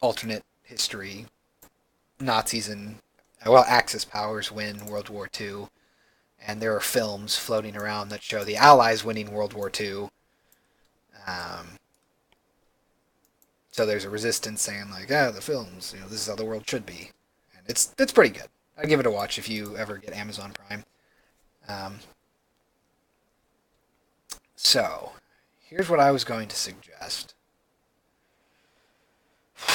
alternate history, Nazis and well, Axis powers win World War II, and there are films floating around that show the Allies winning World War II. Um, so there's a resistance saying like, the films, this is how the world should be, and it's pretty good. I'd give it a watch if you ever get Amazon Prime. Um, so here's what I was going to suggest. This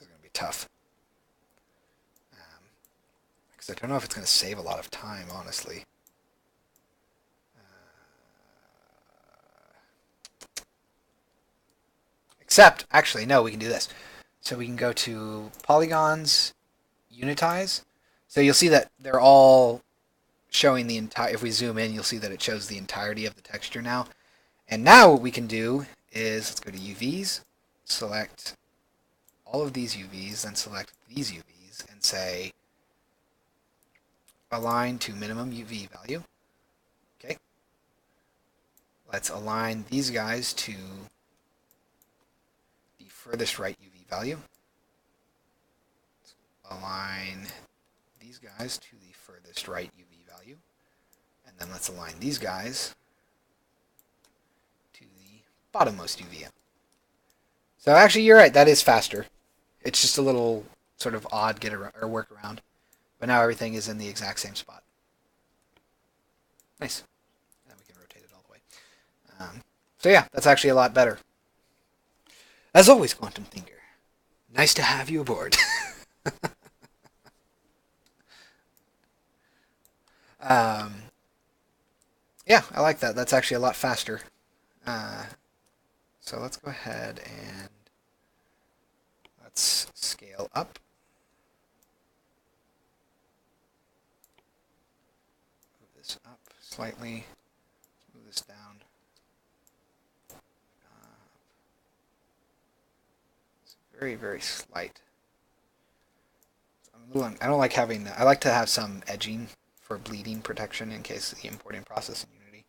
is going to be tough. Because I don't know if it's going to save a lot of time, honestly. Except, actually, no, we can do this. So we can go to polygons, unitize. So you'll see that they're all showing the entire. If we zoom in, you'll see that it shows the entirety of the texture now. And now what we can do is let's go to UVs, select all of these UVs, then select these UVs, and say align to minimum UV value. Okay. Let's align these guys to the furthest right UV value. Let's align these guys to the furthest right UV value. And then let's align these guys to the bottommost UV. So actually, you're right. That is faster. It's just a little sort of odd get around, or workaround. But now everything is in the exact same spot. Nice. And we can rotate it all the way. So yeah, that's actually a lot better. As always, Quantum Thinker, nice to have you aboard. um, yeah, I like that. That's actually a lot faster. So let's go ahead and let's scale up. Move this up slightly. Move this down. It's very, very slight. I don't like having. I like to have some edging for bleeding protection in case of the importing process in Unity.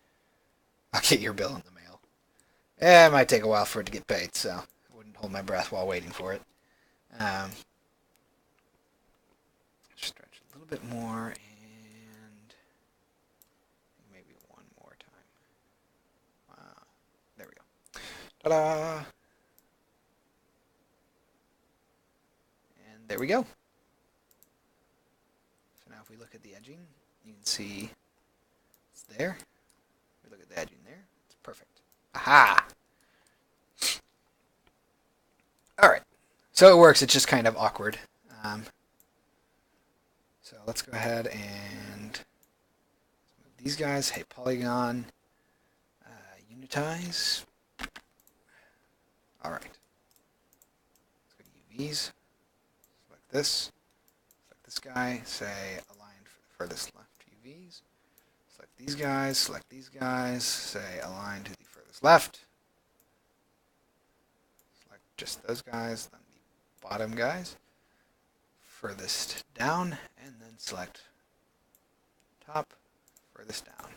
I'll get your bill in the mail. It might take a while for it to get paid, so I wouldn't hold my breath while waiting for it. Stretch a little bit more, and maybe one more time. There we go. Ta-da! And there we go. So now if we look at the edging, you can see it's there. We look at the edging there. It's perfect. Aha! Alright. So it works. It's just kind of awkward. So let's go ahead and move these guys. Hey, polygon. Unitize. Alright. Let's go to UVs. Select this. Select this guy. Say align for the furthest left UVs. Select these guys. Select these guys. Say align to the furthest left. Select just those guys. Then the bottom guys. Furthest down. And then select top. Furthest down.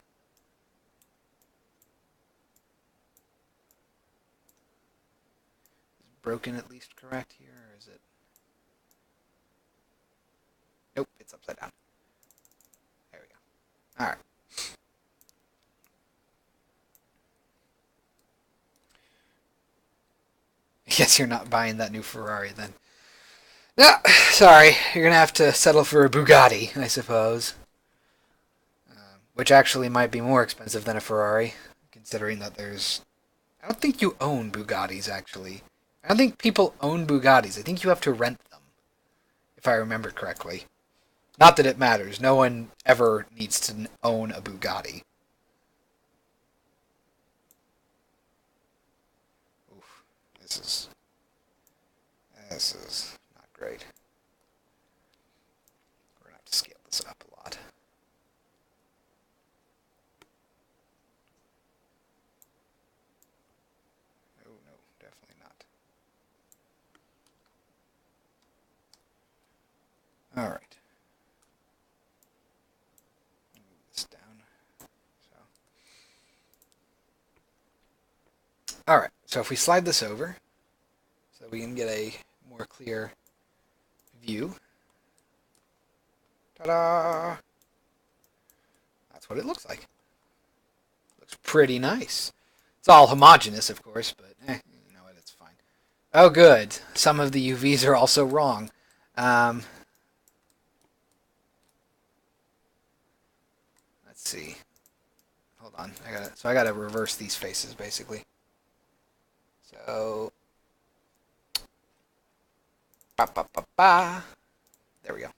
Is broken at least correct here? Or is it? Nope, it's upside down. There we go. Alright. I guess you're not buying that new Ferrari then. No, sorry. You're going to have to settle for a Bugatti, I suppose. Which actually might be more expensive than a Ferrari, considering that there's... I don't think you own Bugattis, actually. I don't think people own Bugattis. I think you have to rent them, if I remember correctly. Not that it matters. No one ever needs to own a Bugatti. Oof. This is not great. We're going to have to scale this up a lot. Oh, no, definitely not. All right. Move this down. So. All right. So if we slide this over, so we can get a more clear view. Ta-da! That's what it looks like. Looks pretty nice. It's all homogeneous, of course, but you know what, it's fine. Oh, good. Some of the UVs are also wrong. Let's see. Hold on. I gotta reverse these faces, basically. So, there we go.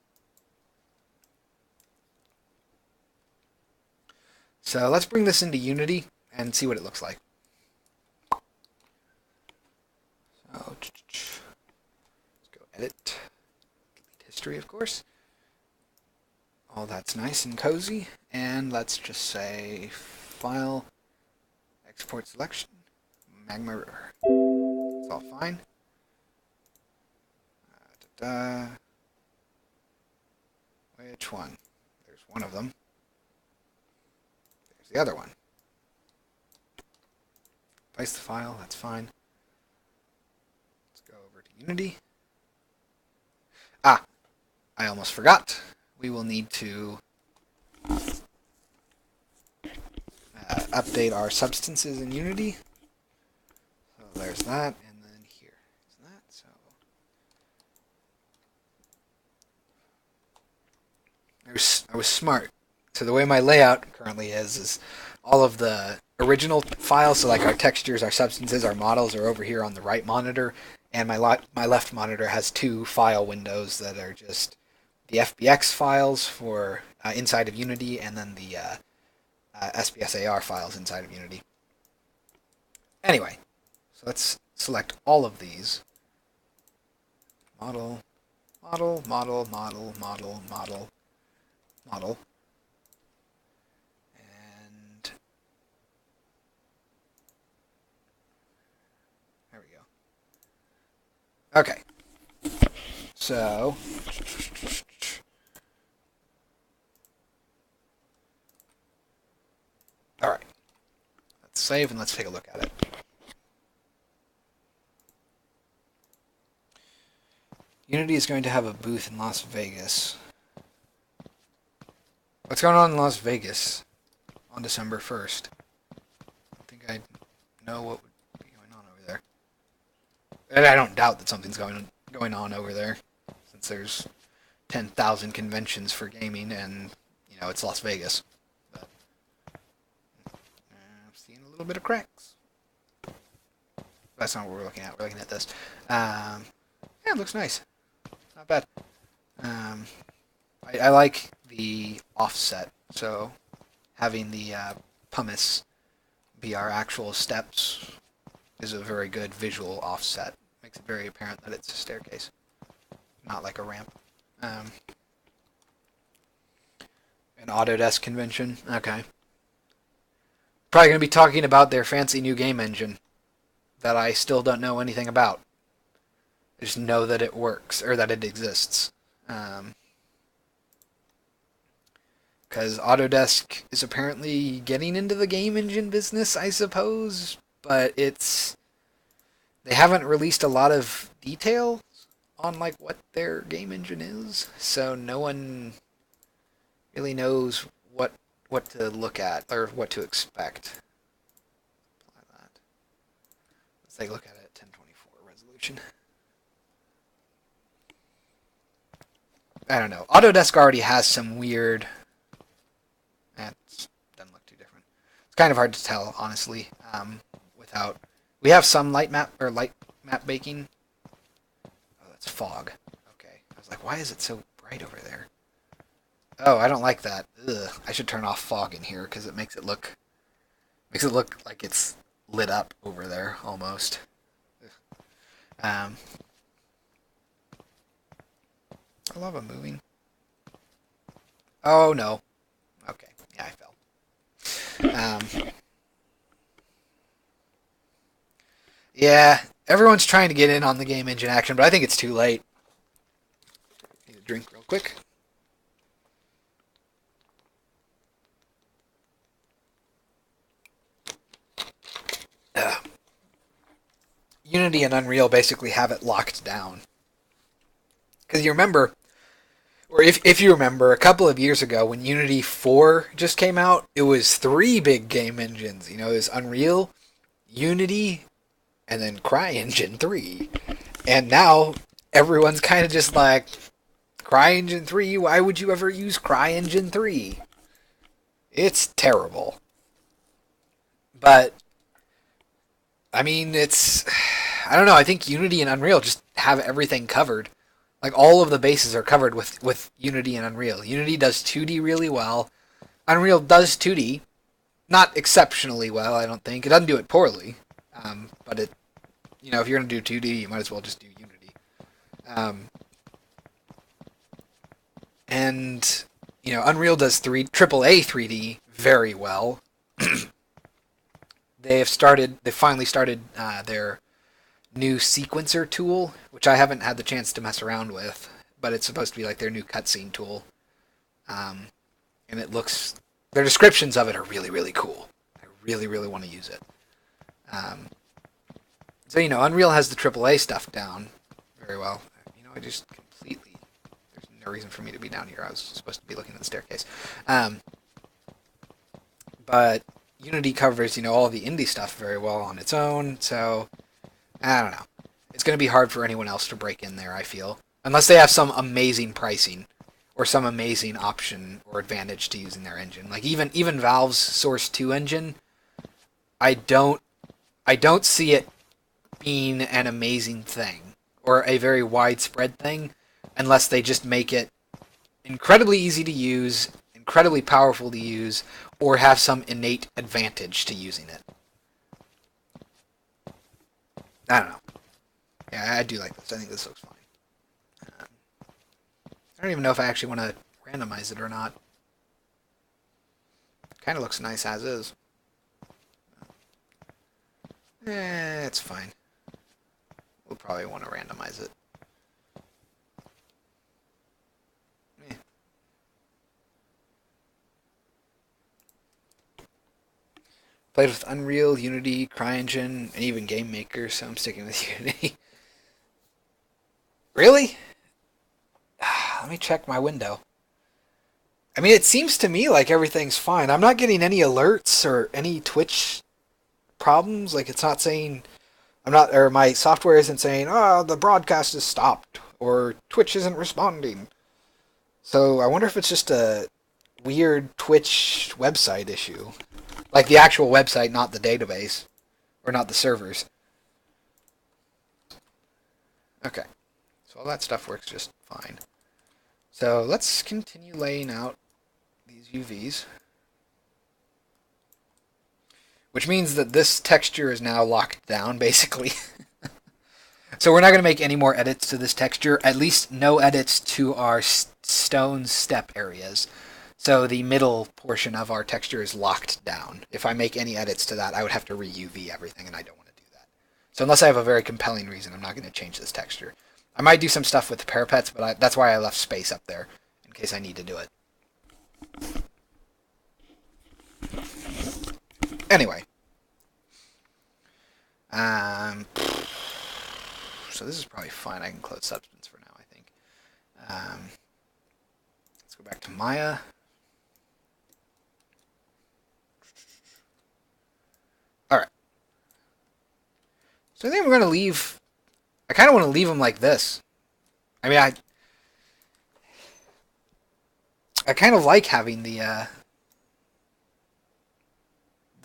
So let's bring this into Unity and see what it looks like. So let's go edit, delete history, of course. All that's nice and cozy. And let's just say file, export selection, Magma River. It's all fine. Which one? There's one of them. There's the other one. Place the file, that's fine. Let's go over to Unity. Ah, I almost forgot. We will need to update our substances in Unity. So there's that, and then here is that. So I was smart. So the way my layout currently is all of the original files, so like our textures, our substances, our models are over here on the right monitor, and my left monitor has two file windows that are just the FBX files for inside of Unity, and then the SPSAR files inside of Unity. Anyway, so let's select all of these. Model, model, model, model, model, model, model. And there we go. Okay. So all right. Let's save and let's take a look at it. Unity is going to have a booth in Las Vegas. What's going on in Las Vegas on December 1st? I think I know what would be going on over there. And I don't doubt that something's going on over there, since there's 10,000 conventions for gaming, and you know it's Las Vegas. But I'm seeing a little bit of cracks. That's not what we're looking at. We're looking at this. Yeah, it looks nice. Not bad. I like the offset, so having the pumice be our actual steps is a very good visual offset. Makes it very apparent that it's a staircase, not like a ramp. An Autodesk convention. Okay. Probably going to be talking about their fancy new game engine that I still don't know anything about. I just know that it works, or that it exists. Because Autodesk is apparently getting into the game engine business, I suppose, but they haven't released a lot of detail on like what their game engine is, so no one really knows what to look at or what to expect. Apply that. Let's take a look at it at 1024 resolution. I don't know. Autodesk already has some weird. That doesn't look too different. It's kind of hard to tell, honestly. Without we have some light map baking. Oh, that's fog. Okay, I was like, why is it so bright over there? Oh, I don't like that. Ugh. I should turn off fog in here because it makes it look like it's lit up over there almost. I lava moving. Oh no. Okay. Yeah, I fell. Yeah, everyone's trying to get in on the game engine action, but I think it's too late. Need a drink real quick. Unity and Unreal basically have it locked down. Because you remember, or if you remember, a couple of years ago when Unity 4 just came out, it was three big game engines. You know, it was Unreal, Unity, and then CryEngine 3. And now everyone's kind of just like, CryEngine 3? Why would you ever use CryEngine 3? It's terrible. But, I mean, it's. I don't know, I think Unity and Unreal just have everything covered. Like, all of the bases are covered with Unity and Unreal. Unity does 2D really well. Unreal does 2D. Not exceptionally well, I don't think. It doesn't do it poorly. But it. You know, if you're going to do 2D, you might as well just do Unity. And, you know, Unreal does AAA 3D very well. They finally started their new sequencer tool, which I haven't had the chance to mess around with, but it's supposed to be like their new cutscene tool. And it looks, their descriptions of it are really, really cool. I really, really want to use it. So, you know, Unreal has the AAA stuff down very well. You know, I just completely, there's no reason for me to be down here. I was supposed to be looking at the staircase. But Unity covers, you know, all the indie stuff very well on its own, so I don't know. It's going to be hard for anyone else to break in there, I feel. Unless they have some amazing pricing or some amazing option or advantage to using their engine. Like even Valve's Source 2 engine, I don't see it being an amazing thing or a very widespread thing unless they just make it incredibly easy to use, incredibly powerful to use, or have some innate advantage to using it. I don't know. Yeah, I do like this. I think this looks fine. I don't even know if I actually want to randomize it or not. Kind of looks nice as is. It's fine. We'll probably want to randomize it. Played with Unreal, Unity, CryEngine, and even Game Maker, so I'm sticking with Unity. Really? Let me check my window. I mean, it seems to me like everything's fine. I'm not getting any alerts or any Twitch problems. Like, it's not saying... or my software isn't saying, oh, the broadcast is stopped, or Twitch isn't responding. So I wonder if it's just a weird Twitch website issue. Like the actual website, not the database. Or not the servers. Okay. So all that stuff works just fine. So let's continue laying out these UVs. Which means that this texture is now locked down, basically. So we're not going to make any more edits to this texture. At least no edits to our stone step areas. So the middle portion of our texture is locked down. If I make any edits to that, I would have to re-UV everything, and I don't want to do that. So unless I have a very compelling reason, I'm not going to change this texture. I might do some stuff with the parapets, but that's why I left space up there, in case I need to do it. Anyway. So this is probably fine. I can close Substance for now, I think. Let's go back to Maya. Alright. So I think we're going to leave... I kind of want to leave them like this. I mean, I kind of like having the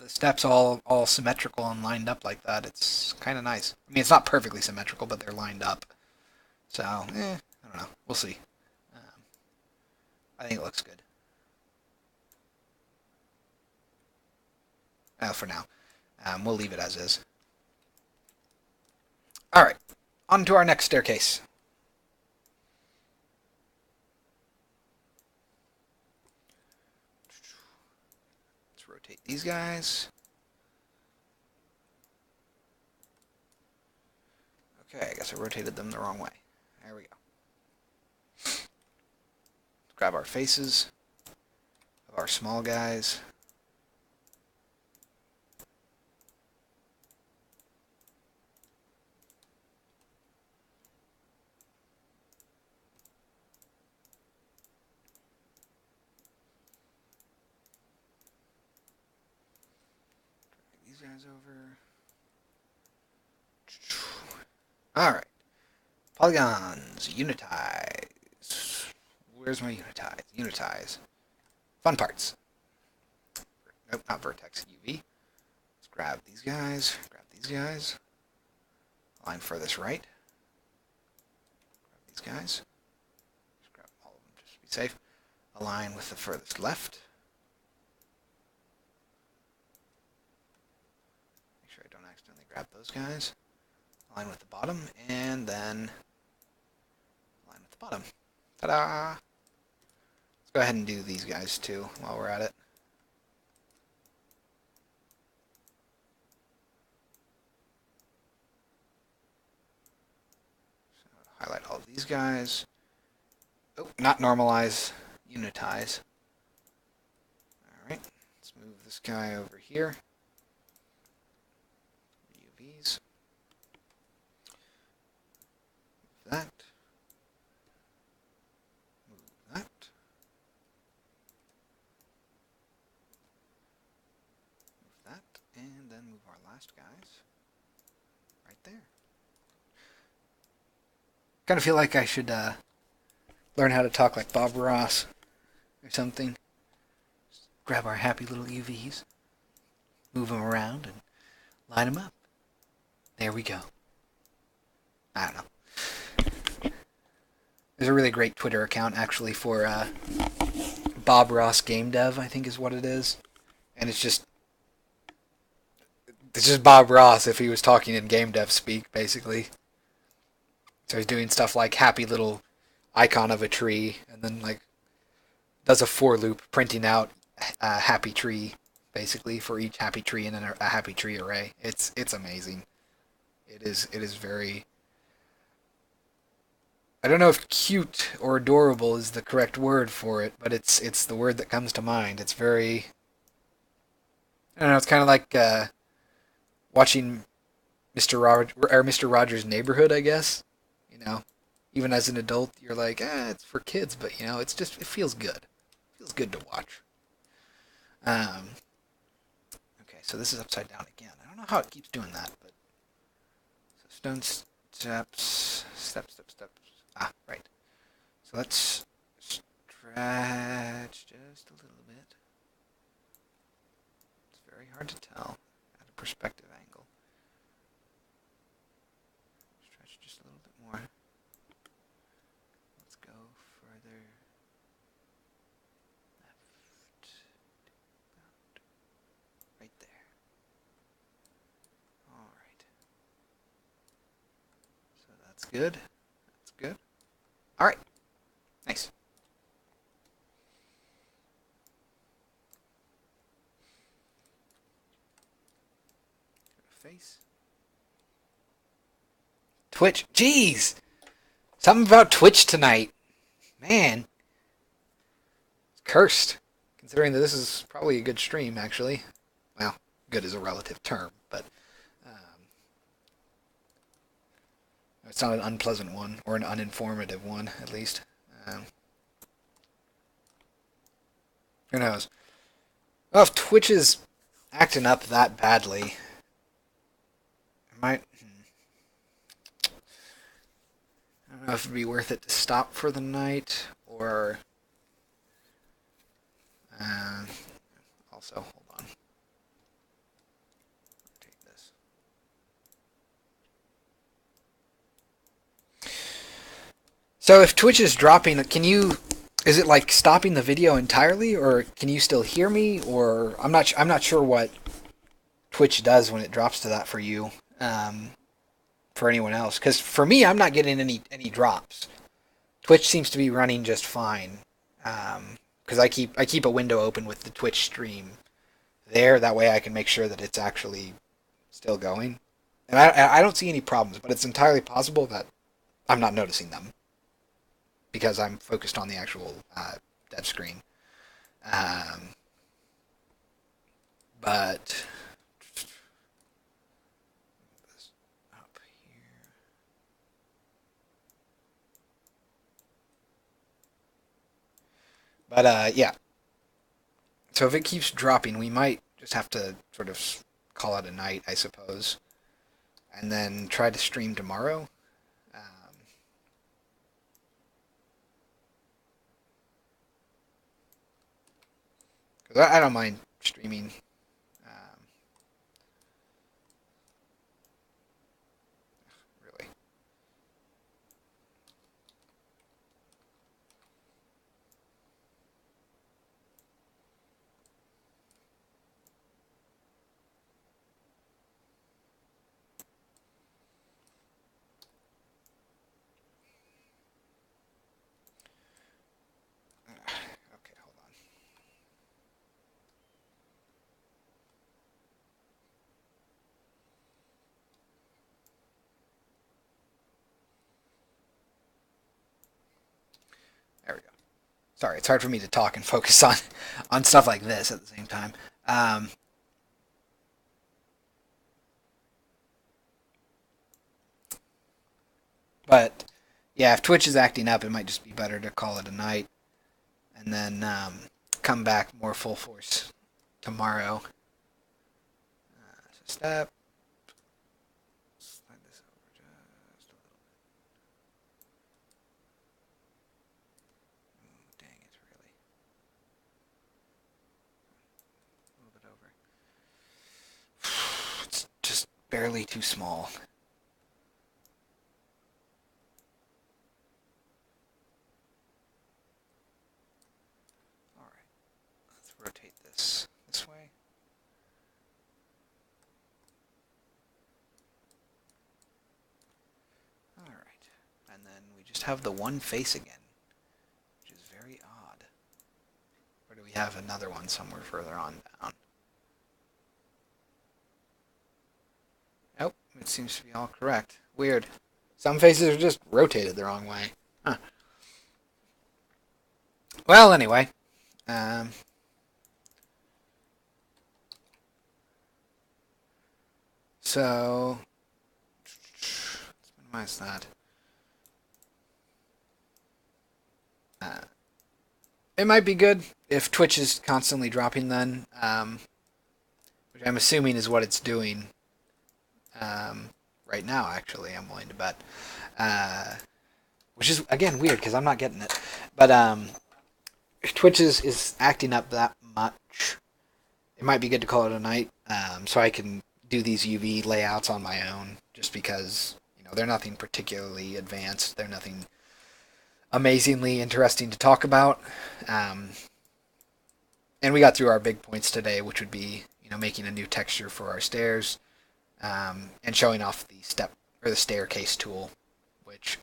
steps all symmetrical and lined up like that. It's kind of nice. I mean, it's not perfectly symmetrical, but they're lined up. So, I don't know. We'll see. I think it looks good. For now. We'll leave it as is. Alright. On to our next staircase. Let's rotate these guys. Okay, I guess I rotated them the wrong way. There we go. Let's grab our faces of our small guys. guys over. Alright. Polygons. Unitize. Where's my unitize? Unitize. Fun parts. Nope, not vertex. UV. Let's grab these guys. Grab these guys. Align furthest right. Grab these guys. Just grab all of them just to be safe. Align with the furthest left. Make sure I don't accidentally grab those guys. Align with the bottom, and then align with the bottom. Ta-da! Let's go ahead and do these guys too while we're at it. So highlight all of these guys. Oh, not normalize, unitize. Alright, let's move this guy over here. UVs. Move that. Move that. Move that. And then move our last guys right there. Kind of feel like I should learn how to talk like Bob Ross or something. Just grab our happy little UVs, move them around, and line them up. There we go. I don't know. There's a really great Twitter account actually for Bob Ross Game Dev, I think is what it is. And it's just Bob Ross if he was talking in game dev speak, basically. So he's doing stuff like happy little icon of a tree, and then like does a for loop printing out a happy tree, basically, for each happy tree in a happy tree array. It's amazing. It is very. I don't know if cute or adorable is the correct word for it, but it's the word that comes to mind. It's very. I don't know. It's kind of like watching Mr. Rogers' Neighborhood, I guess. You know, even as an adult, you're like, it's for kids, but you know, it feels good. It feels good to watch. Okay, so this is upside down again. I don't know how it keeps doing that, but so stone steps. Ah, right. So let's stretch just a little bit. It's very hard to tell at a perspective angle. Stretch just a little bit more. Let's go further left. Right there. Alright. So that's good. That's good. Alright. Nice. Face. Twitch. Jeez! Something about Twitch tonight. Man. It's cursed. Considering that this is probably a good stream, actually. Well, good is a relative term, but it's not an unpleasant one, or an uninformative one, at least. Who knows? Well, if Twitch is acting up that badly, it might. I don't know if it'd be worth it to stop for the night, or. Also, hold on. Take this. So if Twitch is dropping, is it like stopping the video entirely, or can you still hear me? Or I'm not sure what Twitch does when it drops to that for you. For anyone else, because for me, I'm not getting any drops. Twitch seems to be running just fine. Because I keep a window open with the Twitch stream there. That way I can make sure that it's actually still going. And I don't see any problems, but it's entirely possible that I'm not noticing them because I'm focused on the actual dev screen. But up here. But yeah. So if it keeps dropping, we might just have to sort of call it a night, I suppose, and then try to stream tomorrow. Because I don't mind streaming. Really. Okay, hold on. There we go. Sorry, it's hard for me to talk and focus on stuff like this at the same time. Um, but yeah, if Twitch is acting up, it might just be better to call it a night and then come back more full force tomorrow. So step. Slide this over just a little bit. Ooh, dang, it's really a little bit over. It's just barely too small. All right, let's rotate this way. All right, and then we just have the one face again, which is very odd. Or do we have another one somewhere further on down? Nope, it seems to be all correct. Weird. Some faces are just rotated the wrong way. Huh. Well, anyway. Um, so, let's minimize that. It might be good if Twitch is constantly dropping then, which I'm assuming is what it's doing right now, actually, I'm willing to bet. Which is, again, weird because I'm not getting it. But if Twitch is acting up that much, it might be good to call it a night so I can do these UV layouts on my own just because, they're nothing particularly advanced. They're nothing amazingly interesting to talk about. Um, and we got through our big points today, which would be, making a new texture for our stairs and showing off the step or the staircase tool, which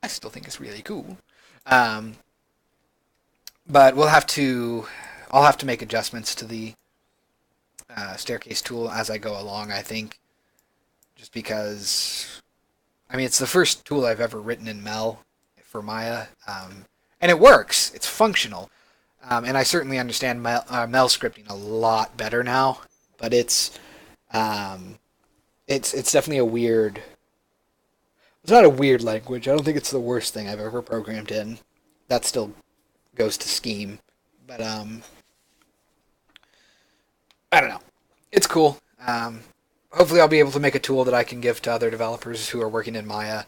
I still think is really cool. Um, but I'll have to make adjustments to the staircase tool as I go along. I think, just because, I mean, it's the first tool I've ever written in Mel for Maya, and it works. It's functional, and I certainly understand Mel scripting a lot better now. But um, it's definitely a weird. It's not a weird language. I don't think it's the worst thing I've ever programmed in. That still goes to Scheme, but I don't know. It's cool. Hopefully, I'll be able to make a tool that I can give to other developers who are working in Maya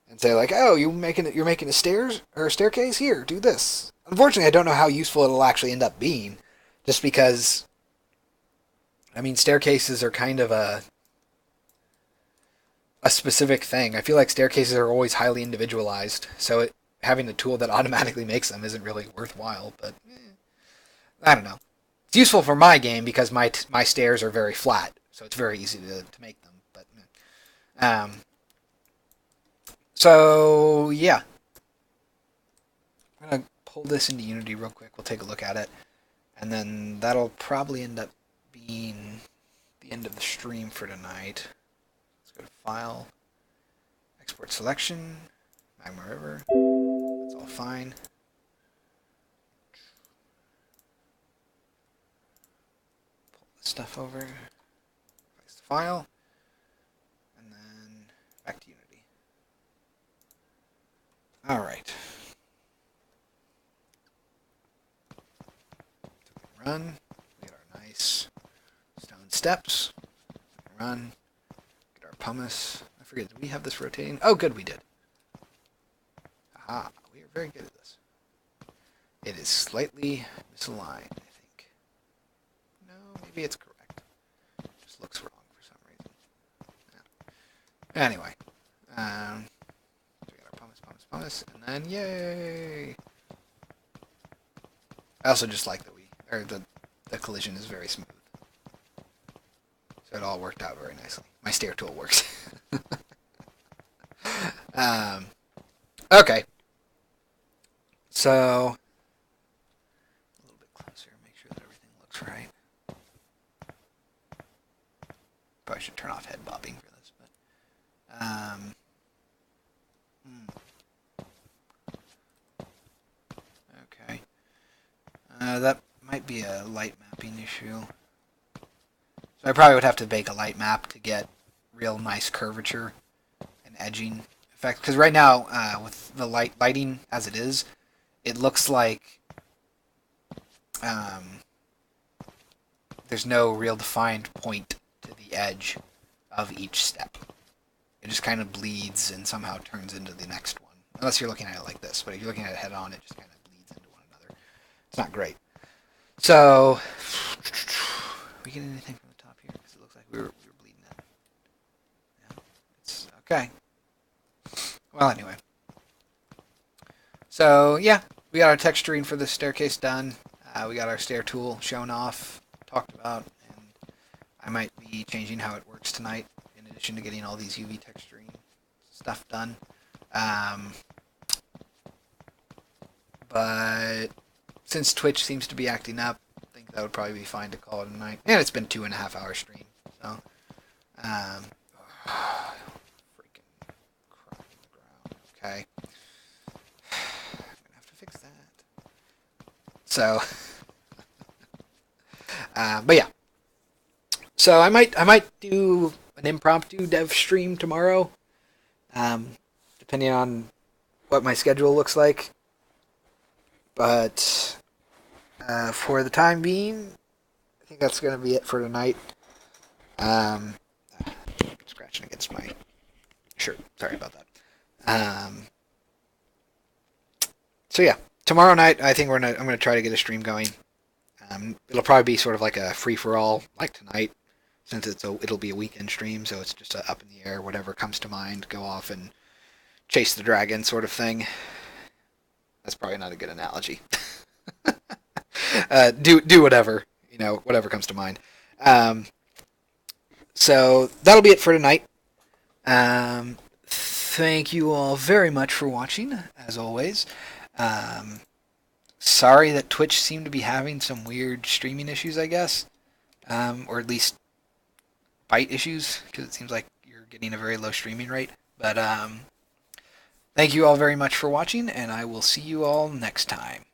and say like, "Oh, you're making a stairs or a staircase? Here, do this." Unfortunately, I don't know how useful it'll actually end up being, just because. I mean, staircases are kind of a specific thing. I feel like staircases are always highly individualized, so having a tool that automatically makes them isn't really worthwhile. But I don't know. It's useful for my game because my stairs are very flat, so it's very easy to make them. But um, so yeah, I'm gonna pull this into Unity real quick. We'll take a look at it, and then that'll probably end up being the end of the stream for tonight. Let's go to File, Export Selection, Magma River. That's all fine. Pull this stuff over, place the file, and then back to Unity. All right. Run. We get our nice stone steps. Run. Get our pumice. I forget, did we have this rotating? Oh, good, we did. Aha, we are very good at this. It is slightly misaligned, I think. No, maybe it's correct. It just looks wrong for some reason. Yeah. Anyway. So we got our pumice, and then yay! I also just like that the collision is very smooth. So it all worked out very nicely. My stair tool works. Okay. So, a little bit closer, make sure that everything looks right. Probably should turn off head bobbing for this, but okay. That might be a light mapping issue. So I probably would have to bake a light map to get real nice curvature and edging effect. Because right now, with the lighting as it is, it looks like there's no real defined point to the edge of each step. It just kind of bleeds and somehow turns into the next one. Unless you're looking at it like this, but if you're looking at it head on, it just kind of bleeds into one another. It's not great. So, we get anything from the top here? Because it looks like we were bleeding in. Yeah, it's okay. Well, anyway. So, yeah, we got our texturing for the staircase done. We got our stair tool shown off, talked about, and I might be changing how it works tonight, in addition to getting all these UV texturing stuff done. But since Twitch seems to be acting up, I think that would probably be fine to call it a night. And it's been 2.5 hour stream, so freaking crap on the ground. Okay, I'm gonna have to fix that. So, but yeah. So I might do an impromptu dev stream tomorrow, depending on what my schedule looks like. But for the time being, I think that's going to be it for tonight. Scratching against my shirt. Sorry about that. So yeah, tomorrow night I think I'm gonna try to get a stream going. It'll probably be sort of like a free for all, like tonight, since it'll be a weekend stream, so it's just up in the air, whatever comes to mind, go off and chase the dragon sort of thing. That's probably not a good analogy. Do whatever, whatever comes to mind. So that'll be it for tonight. Thank you all very much for watching, as always. Sorry that Twitch seemed to be having some weird streaming issues, I guess. Or at least byte issues, because it seems like you're getting a very low streaming rate. But thank you all very much for watching, and I will see you all next time.